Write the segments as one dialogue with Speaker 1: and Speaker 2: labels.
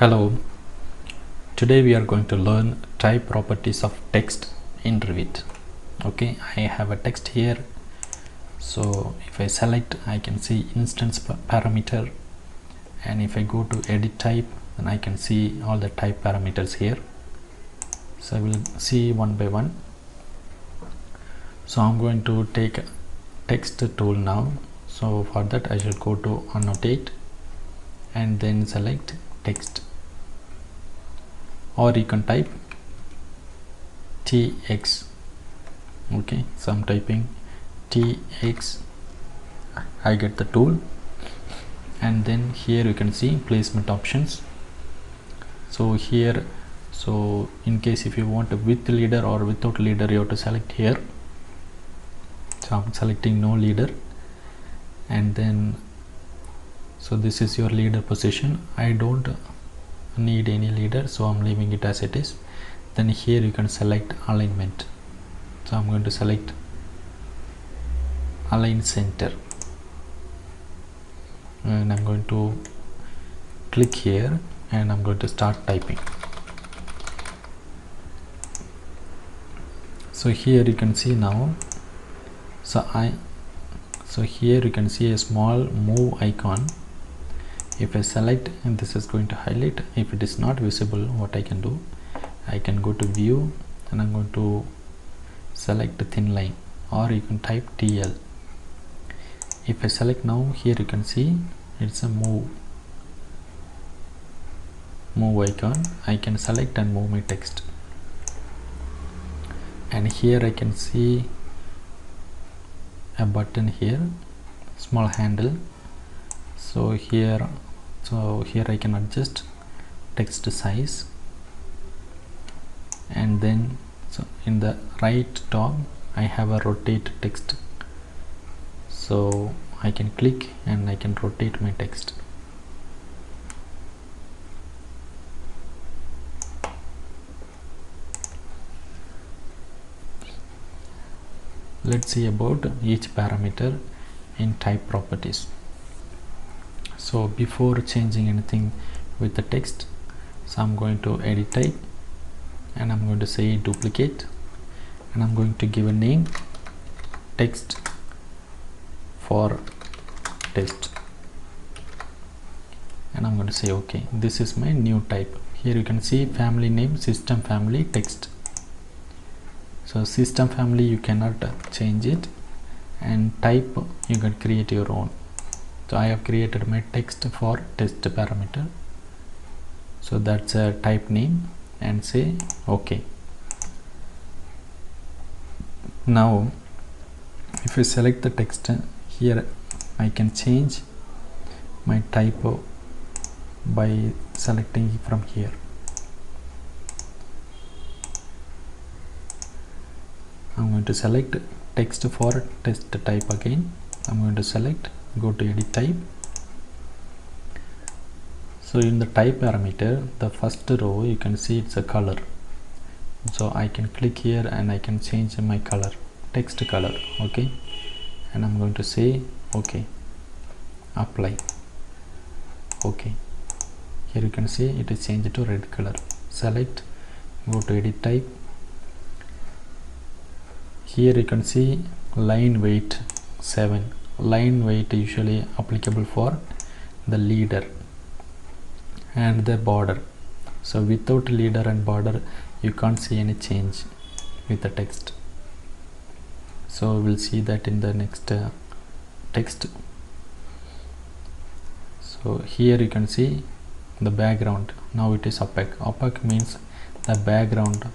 Speaker 1: Hello, today we are going to learn type properties of text in Revit. Okay, I have a text here, so if I select I can see instance parameter, and if I go to edit type then I can see all the type parameters here. So I will see one by one. So I'm going to take text tool now. So for that I should go to annotate and then select text, or you can type tx. Okay, so I'm typing tx, I get the tool, and then here you can see placement options. So here, so in case if you want with leader or without leader, you have to select here. So I'm selecting no leader, and then so this is your leader position. I don't need any leader, so I'm leaving it as it is. Then here you can select alignment. So I'm going to select align center, and I'm going to click here and I'm going to start typing. So here you can see now, so here you can see a small move icon. If I select, and this is going to highlight. If it is not visible, what I can do, I can go to view and I'm going to select the thin line, or you can type TL. If I select now, here you can see it's a move icon. I can select and move my text, and here I can see a button here, small handle. So here I can adjust text size, and then so in the right top I have a rotate text, so I can click and I can rotate my text. Let's see about each parameter in type properties. So before changing anything with the text, so I'm going to edit type and I'm going to say duplicate, and I'm going to give a name text for test, and I'm going to say OK. This is my new type. Here you can see family name system family text. So system family you cannot change it, and type you can create your own. So I have created my text for test parameter, so that's a type name, and say OK. Now if I select the text here, I can change my type by selecting from here. I'm going to select text for test type again. I'm going to select, go to edit type. So in the type parameter, the first row you can see it's a color. So I can click here and I can change my color, text color. Okay, and I'm going to say OK, apply. OK, here you can see it is changed to red color. Select, go to edit type. Here you can see line weight 7. Line weight usually applicable for the leader and the border. So without leader and border you can't see any change with the text. So we'll see that in the next text. So here you can see the background. Now it is opaque. Opaque means the background.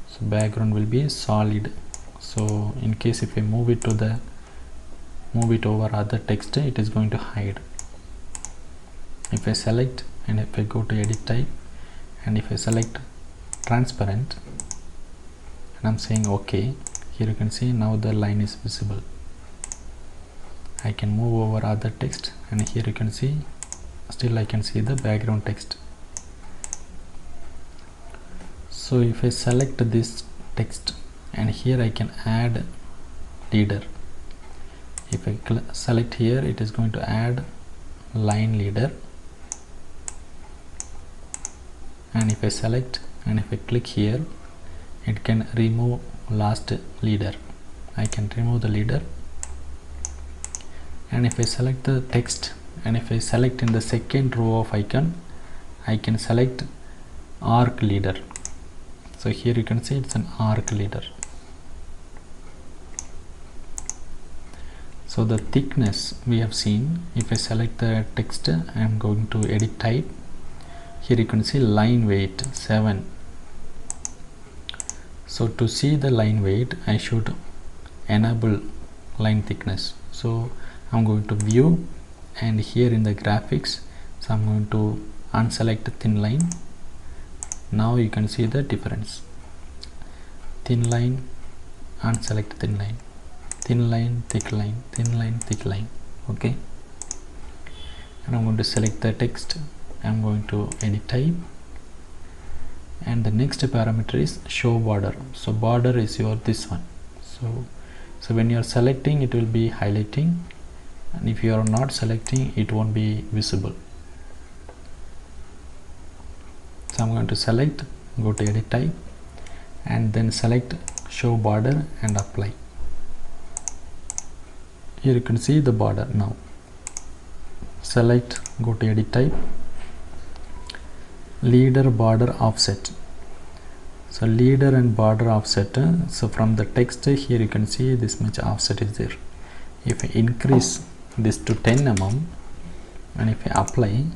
Speaker 1: So background will be solid. So in case if I move it over other text, it is going to hide. If I select and if I go to edit type, and if I select transparent and I'm saying OK, here you can see now the line is visible. I can move over other text, and here you can see still I can see the background text. So if I select this text, and here I can add leader. If I select here, it is going to add line leader, and if I select and if I click here, it can remove last leader. I can remove the leader, and if I select the text and if I select in the second row of icon, I can select arc leader. So here you can see it's an arc leader. So the thickness we have seen, if I select the text, I am going to edit type. Here you can see line weight 7. So to see the line weight, I should enable line thickness. So I'm going to view, and here in the graphics, so I'm going to unselect thin line. Now you can see the difference. Thin line, unselect thin line, thin line, thick line, thin line, thick line. Okay, and I'm going to select the text. I'm going to edit type, and the next parameter is show border. So border is your this one. So when you are selecting, it will be highlighting, and if you are not selecting, it won't be visible. So I'm going to select, go to edit type, and then select show border and apply. Here you can see the border. Now select, go to edit type, leader border offset. So leader and border offset, so from the text here you can see this much offset is there. If I increase this to 10 mm and if I apply,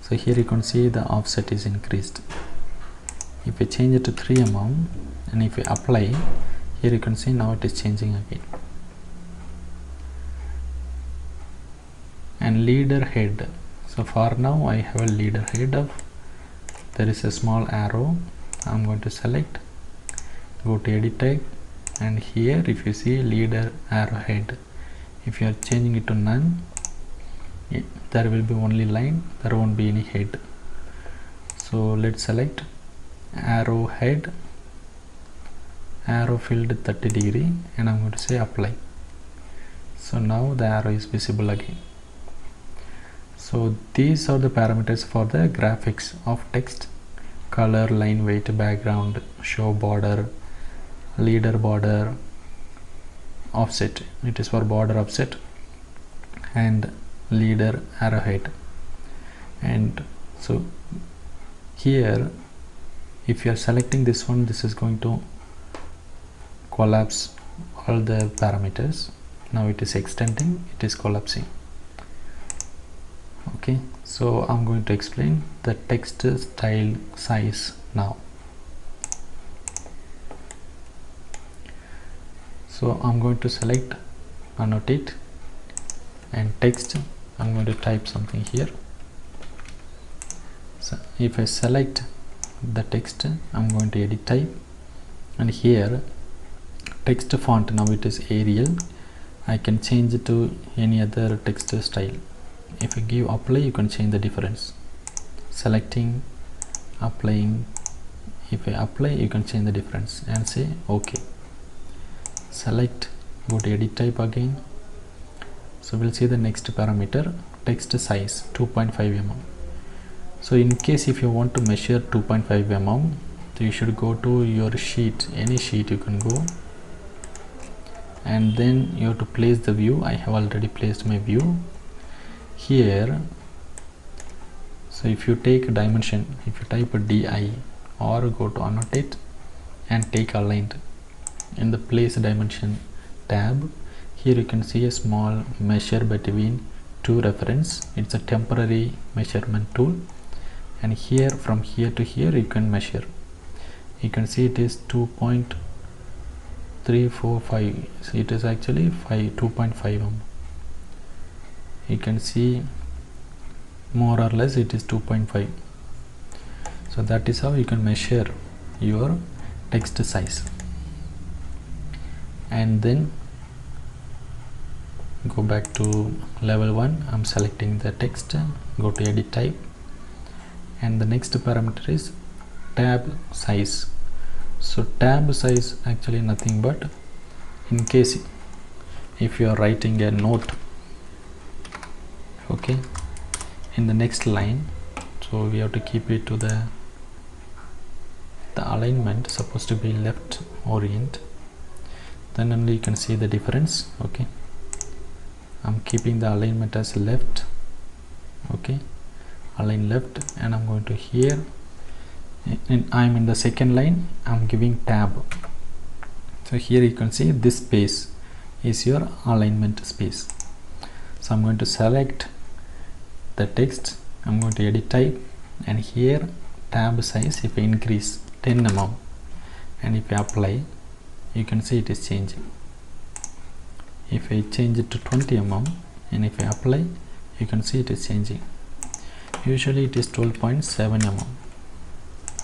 Speaker 1: so here you can see the offset is increased. If I change it to 3 mm and if I apply, here you can see now it is changing again. And leader head, so for now I have a leader head of, there is a small arrow. I'm going to select, go to edit type, and here if you see leader arrowhead, if you are changing it to none, there will be only line, there won't be any head. So let's select arrowhead, arrow filled 30 degree, and I'm going to say apply. So now the arrow is visible again. So these are the parameters for the graphics of text: color, line weight, background, show border, leader border, offset, it is for border offset, and leader arrowhead. And so here if you are selecting this one, this is going to collapse all the parameters. Now it is extending, it is collapsing. Okay, so I'm going to explain the text style size now. So I'm going to select annotate, and text, I'm going to type something here. So if I select the text, I'm going to edit type, and here text font, now it is Arial. I can change it to any other text style. If I give apply, you can change the difference. Selecting, applying, if I apply, you can change the difference and say OK. Select, go to edit type again. So we'll see the next parameter, text size 2.5 mm. So in case if you want to measure 2.5 mm, so you should go to your sheet, any sheet you can go, and then you have to place the view. I have already placed my view here. So if you take dimension, if you type a DI or go to annotate and take aligned, in the place dimension tab, here you can see a small measure between two reference. It's a temporary measurement tool, and here from here to here you can measure. You can see it is 2.345, so it is actually 2.5 mm. You can see more or less it is 2.5. So that is how you can measure your text size. And then go back to level 1. I'm selecting the text, go to edit type, and the next parameter is tab size. So tab size actually nothing but, in case if you are writing a note, Okay, in the next line, so we have to keep it to the alignment supposed to be left orient, then only you can see the difference. Okay, I'm keeping the alignment as left. Okay, align left, and I'm going to here, and I'm in the second line, I'm giving tab. So here you can see this space is your alignment space. So I'm going to select the text, I'm going to edit type, and here tab size, if I increase 10 mm, and if I apply, you can see it is changing. If I change it to 20 mm, and if I apply, you can see it is changing. Usually it is 12.7 mm.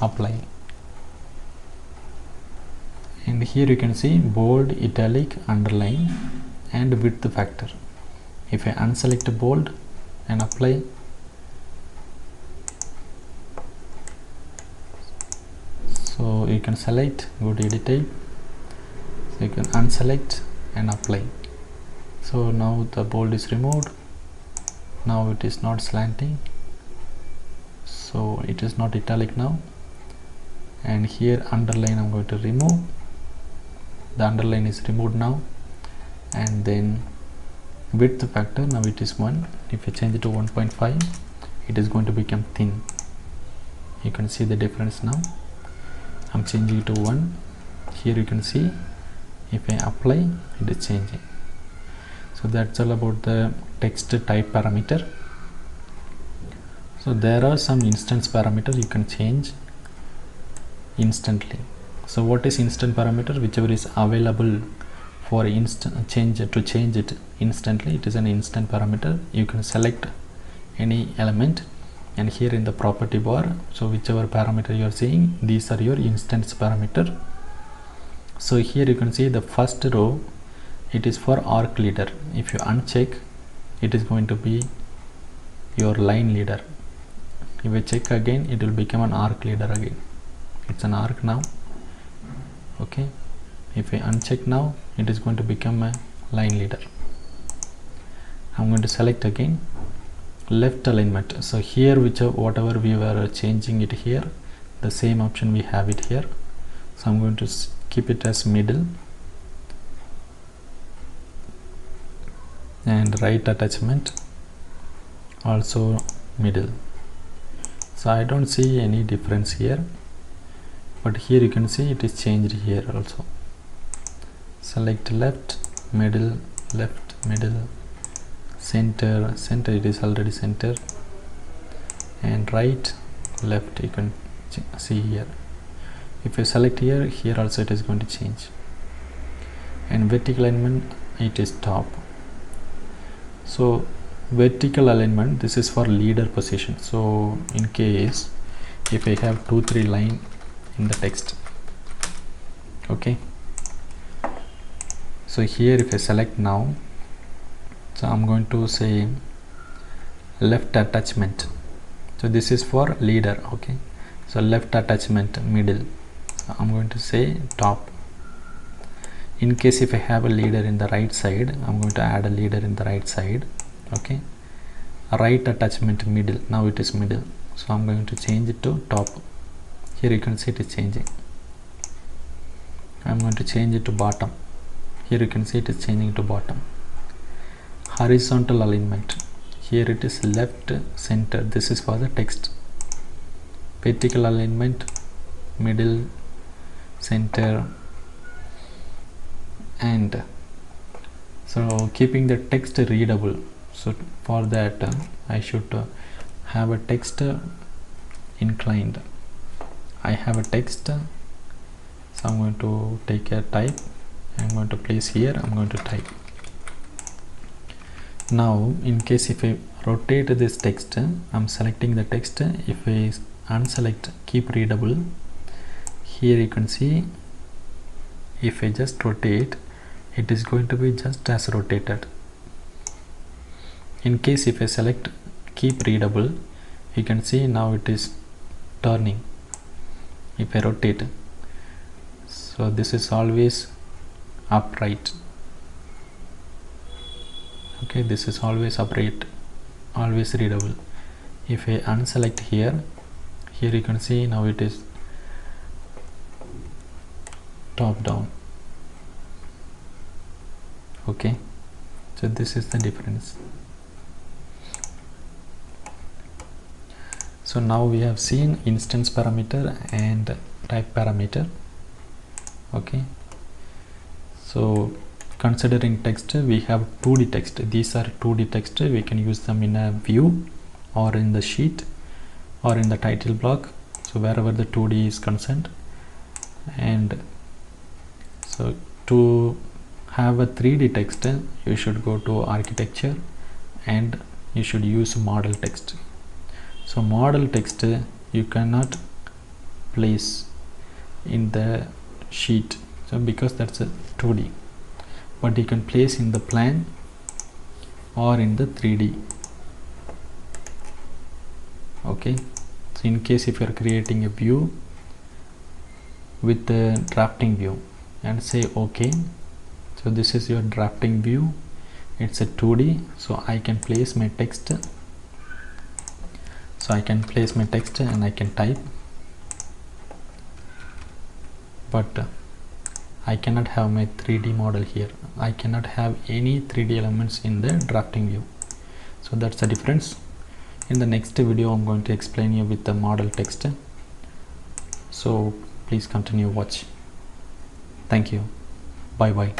Speaker 1: Apply, and here you can see bold, italic, underline, and width factor. If I unselect bold and apply, so you can select, go to edit type, so you can unselect and apply. So now the bold is removed. Now it is not slanting, so it is not italic now. And here underline, I'm going to remove. The underline is removed now. And then width factor, now it is 1. If I change it to 1.5, it is going to become thin. You can see the difference now. I'm changing it to 1. Here you can see, if I apply, it is changing. So that's all about the text type parameter. So there are some instance parameters you can change instantly. So what is instant parameter? Whichever is available for change it instantly, it is an instant parameter. You can select any element, and here in the property bar, so whichever parameter you are seeing, these are your instance parameter. So here you can see the first row, it is for arc leader. If you uncheck, it is going to be your line leader. If I check again, it will become an arc leader again. It's an arc now. Okay, if I uncheck now, it is going to become a line leader. I'm going to select again left alignment. So here, whatever we were changing it here, the same option we have it here. So I'm going to keep it as middle, and right attachment also middle. So I don't see any difference here, but here you can see it is changed here also. Select left, middle, center, it is already center, and right, left, you can see here. If you select here, here also it is going to change. And vertical alignment, it is top. So vertical alignment, this is for leader position. So in case if I have 2-3 line in the text, okay, so here if I select now, so I'm going to say left attachment. So this is for leader. Okay, so left attachment middle, so I'm going to say top. In case if I have a leader in the right side, I'm going to add a leader in the right side. Okay, right attachment middle, now it is middle, so I'm going to change it to top. Here you can see it is changing. I'm going to change it to bottom. Here you can see it is changing to bottom. Horizontal alignment, here it is left, center, this is for the text. Vertical alignment, middle, center, and so keeping the text readable. So for that I should have a text inclined. I have a text, so I'm going to take a type, I'm going to place here, I'm going to type. Now in case if I rotate this text, I'm selecting the text. If I unselect keep readable, here you can see if I just rotate, it is going to be just as rotated. In case if I select keep readable, you can see now it is turning. If I rotate, so this is always upright. Okay, this is always upright. always readable. If I unselect here you can see now it is top down. Okay, so this is the difference. So now we have seen instance parameter and type parameter. Okay, so considering text, we have 2D text. These are 2D text. We can use them in a view or in the sheet or in the title block, so wherever the 2D is concerned. And so to have a 3D text, you should go to architecture and you should use model text. So model text you cannot place in the sheet, so because that's a 2D, but you can place in the plan or in the 3D. Okay, so in case if you are creating a view with the drafting view and say OK, so this is your drafting view, it's a 2D, so I can place my text. So I can place my text and I can type, but I cannot have my 3D model here. I cannot have any 3D elements in the drafting view. So that's the difference. In the next video I'm going to explain you with the model text. So please continue watch. Thank you. Bye bye.